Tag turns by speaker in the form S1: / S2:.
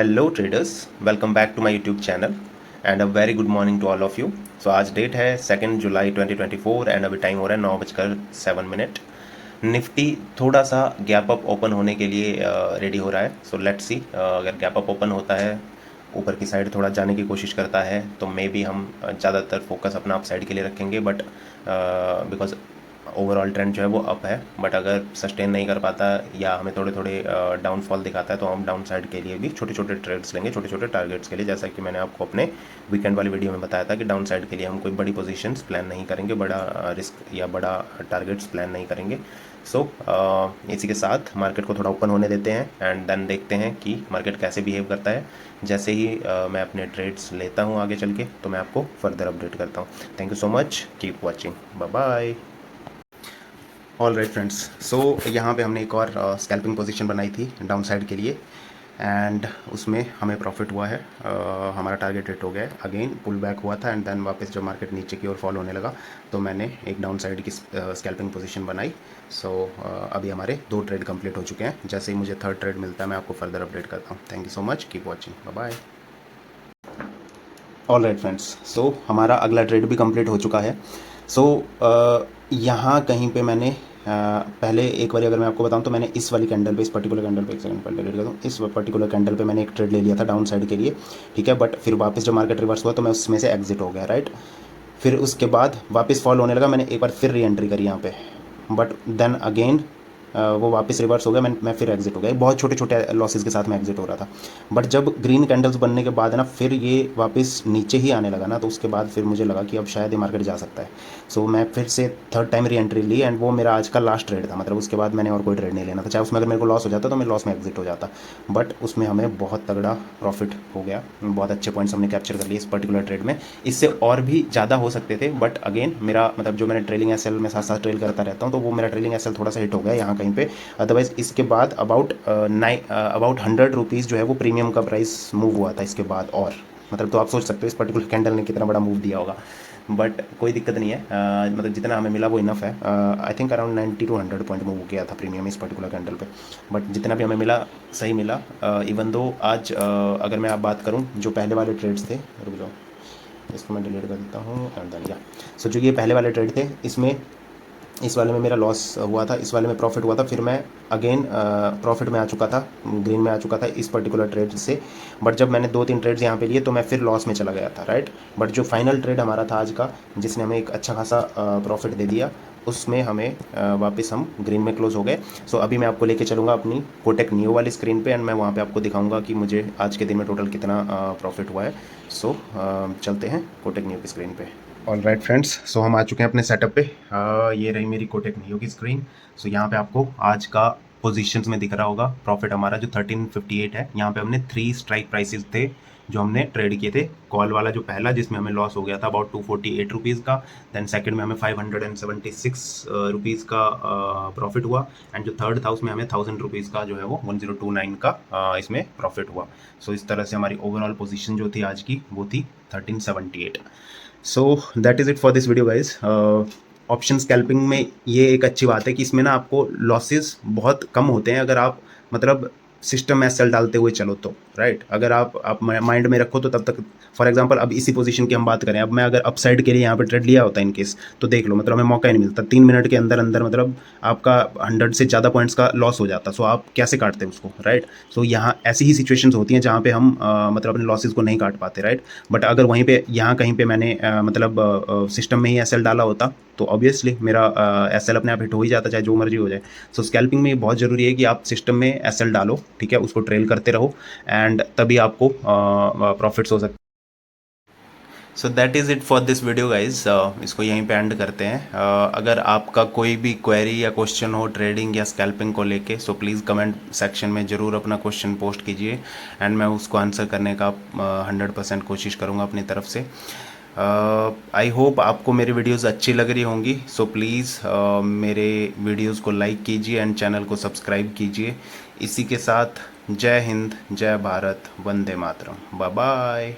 S1: Hello traders, welcome back to my YouTube channel and a very good morning to all of you. So आज date है 2 जुलाई 2024 and अभी time हो रहा है 9:07। Nifty थोड़ा सा गैप अप ओपन होने के लिए रेडी हो रहा है। सो लेट्स सी, अगर गैप अप ओपन होता है, ऊपर की साइड थोड़ा जाने की कोशिश करता है तो मे बी हम ज़्यादातर फोकस अपना अप साइड के लिए रखेंगे, बट बिकॉज ओवरऑल ट्रेंड जो है वो अप है। बट अगर सस्टेन नहीं कर पाता या हमें थोड़े थोड़े डाउनफॉल दिखाता है तो हम डाउन साइड के लिए भी छोटे छोटे ट्रेड्स लेंगे, छोटे छोटे टारगेट्स के लिए। जैसा कि मैंने आपको अपने वीकेंड वाली वीडियो में बताया था कि डाउन साइड के लिए हम कोई बड़ी पोजीशंस प्लान नहीं करेंगे, बड़ा रिस्क या बड़ा टारगेट्स प्लान नहीं करेंगे। सो इसी के साथ मार्केट को थोड़ा ओपन होने देते हैं एंड देन देखते हैं कि मार्केट कैसे बिहेव करता है। जैसे ही मैं अपने ट्रेड्स लेता हूँ आगे चल के तो मैं आपको फर्दर अपडेट करता हूँ। Thank you so much, keep watching, bye bye. All right friends, so यहाँ पे हमने एक और स्कैल्पिंग पोजीशन बनाई थी डाउन साइड के लिए एंड उसमें हमें प्रॉफिट हुआ है। हमारा टारगेट हिट हो गया है। अगेन पुल बैक हुआ था एंड देन वापस जब मार्केट नीचे की ओर फॉल होने लगा तो मैंने एक डाउन साइड की स्कैल्पिंग पोजीशन बनाई। सो अभी हमारे 2 ट्रेड कंप्लीट हो चुके हैं। जैसे ही मुझे थर्ड ट्रेड मिलता है मैं आपको फर्दर अपडेट करता हूँ। Thank you so much, keep watching, bye bye. All right friends, so हमारा अगला ट्रेड भी कंप्लीट हो चुका है। सो यहाँ कहीं पे मैंने पहले एक बार अगर मैं आपको बताऊं तो मैंने इस वाली कैंडल पे, इस पर्टिकुलर कैंडल पे, एक सेकंड पहले डिलीट कर दूँ, इस पर्टिकुलर कैंडल पे मैंने एक ट्रेड ले लिया था डाउन साइड के लिए, ठीक है। बट फिर वापस जब मार्केट रिवर्स हुआ तो मैं उसमें से एग्जिट हो गया, राइट। फिर उसके बाद वापस फॉल होने लगा, मैंने एक बार फिर री एंट्री करी यहाँ पे, बट देन अगेन वो वापस रिवर्स हो गया, मैं फिर एग्जिट हो गया। बहुत छोटे छोटे लॉसेस के साथ मैं एग्जिट हो रहा था। बट जब ग्रीन कैंडल्स बनने के बाद ना फिर ये वापस नीचे ही आने लगा ना, तो उसके बाद फिर मुझे लगा कि अब शायद ये मार्केट जा सकता है। सो मैं फिर से थर्ड टाइम री एंट्री ली एंड वो मेरा आज का लास्ट ट्रेड था। मतलब उसके बाद मैंने और कोई ट्रेड नहीं लेना था। चाहे उसमें अगर मेरे को लॉस हो जाता तो मैं लॉस में एग्जिट हो जाता, बट उसमें हमें बहुत तगड़ा प्रॉफिट हो गया। बहुत अच्छे पॉइंट्स हमने कैप्चर कर लिए इस पर्टिकुलर ट्रेड में। इससे और भी ज़्यादा हो सकते थे, बट अगेन मेरा मतलब जो मैंने ट्रेलिंग एसएल में साथ साथ ट्रेल करता रहता हूँ तो वो मेरा ट्रेलिंग एसएल थोड़ा सा हिट हो गया यहाँ कहीं पे। अदरवाइज इसके बाद अबाउट 100 रुपीज़ जो है वो प्रीमियम का प्राइस मूव हुआ था इसके बाद। और मतलब तो आप सोच सकते हो इस पर्टिकुलर कैंडल ने कितना बड़ा मूव दिया होगा। बट कोई दिक्कत नहीं है, मतलब जितना हमें मिला वो इनफ है। I think around 90 to 100 point move किया था प्रीमियम इस पर्टिकुलर कैंडल पे। बट जितना भी हमें मिला सही मिला। इवन दो आज अगर मैं आप बात करूं जो पहले वाले ट्रेड्स थे, रुक जाओ इसको मैं डिलीट कर देता हूँ एंड देन या। सो जो ये पहले वाले ट्रेड थे इसमें इस वाले में मेरा लॉस हुआ था, इस वाले में प्रॉफिट हुआ था। फिर मैं अगेन प्रॉफिट में आ चुका था, ग्रीन में आ चुका था इस पर्टिकुलर ट्रेड से। बट जब मैंने 2-3 ट्रेड्स यहाँ पे लिए तो मैं फिर लॉस में चला गया था, राइट। बट जो फाइनल ट्रेड हमारा था आज का जिसने हमें एक अच्छा खासा प्रॉफिट दे दिया, उसमें हमें वापस हम ग्रीन में क्लोज हो गए। सो अभी मैं आपको लेके चलूँगा अपनी कोटेक नियो वाली स्क्रीन पे एंड मैं वहाँ पे आपको दिखाऊंगा कि मुझे आज के दिन में टोटल कितना प्रॉफिट हुआ है। सो चलते हैं कोटेक नियो की स्क्रीन पे। ऑल राइट फ्रेंड्स, सो हम आ चुके हैं अपने सेटअप पे। ये रही मेरी कोटेक नियो की स्क्रीन। सो यहाँ पे आपको आज का पोजीशंस में दिख रहा होगा प्रॉफिट हमारा जो 1358 है। यहाँ पे हमने 3 स्ट्राइक प्राइसेस थे जो हमने ट्रेड किए थे। कॉल वाला जो पहला जिसमें हमें लॉस हो गया था अबाउट 248 रुपीज़ का। देन सेकंड में हमें 576 रुपीज़ का प्रॉफिट हुआ एंड जो थर्ड था उसमें हमें 1000 रुपीज़ का जो है वो 1029 का इसमें प्रॉफिट हुआ। सो इस तरह से हमारी ओवरऑल पोजीशन जो थी आज की वो थी 1378। So that is it for this video guys. Option scalping में ये एक अच्छी बात है कि इसमें ना आपको लॉसेस बहुत कम होते हैं अगर आप मतलब सिस्टम में सेल डालते हुए चलो तो, राइट। अगर आप माइंड में रखो तो तब तक, फॉर एग्जांपल अब इसी पोजीशन की हम बात करें, अब मैं अगर अपसाइड के लिए यहाँ पे ट्रेड लिया होता इन केस तो देख लो मतलब हमें मौका ही नहीं मिलता। 3 मिनट के अंदर अंदर मतलब आपका 100 से ज़्यादा पॉइंट्स का लॉस हो जाता। सो आप कैसे काटते उसको, राइट। सो यहाँ ऐसी ही सिचुएशंस होती हैं जहाँ पे हम मतलब अपने लॉसेस को नहीं काट पाते, राइट। बट अगर वहीं पे यहाँ कहीं पे मैंने मतलब सिस्टम में ही एसएल डाला होता तो ऑब्वियसली मेरा एसएल अपने आप हिट हो ही जाता, चाहे जो मर्जी हो जाए। सो स्कैल्पिंग में ये बहुत ज़रूरी है कि आप सिस्टम में एसएल डालो, ठीक है, उसको ट्रेल करते रहो एंड तभी आपको प्रॉफिट्स हो सकते। सो that is it for this video guys. इसको यहीं पे एंड करते हैं। अगर आपका कोई भी क्वेरी या क्वेश्चन हो ट्रेडिंग या स्कैल्पिंग को लेके सो प्लीज़ कमेंट सेक्शन में ज़रूर अपना क्वेश्चन पोस्ट कीजिए एंड मैं उसको आंसर करने का 100% कोशिश करूँगा अपनी तरफ से। आई होप आपको मेरी वीडियोस अच्छी लग रही होंगी। सो प्लीज़ मेरे वीडियोस को लाइक कीजिए एंड चैनल को सब्सक्राइब कीजिए। इसी के साथ जय हिंद, जय भारत, वंदे मातरम, बाय बाय।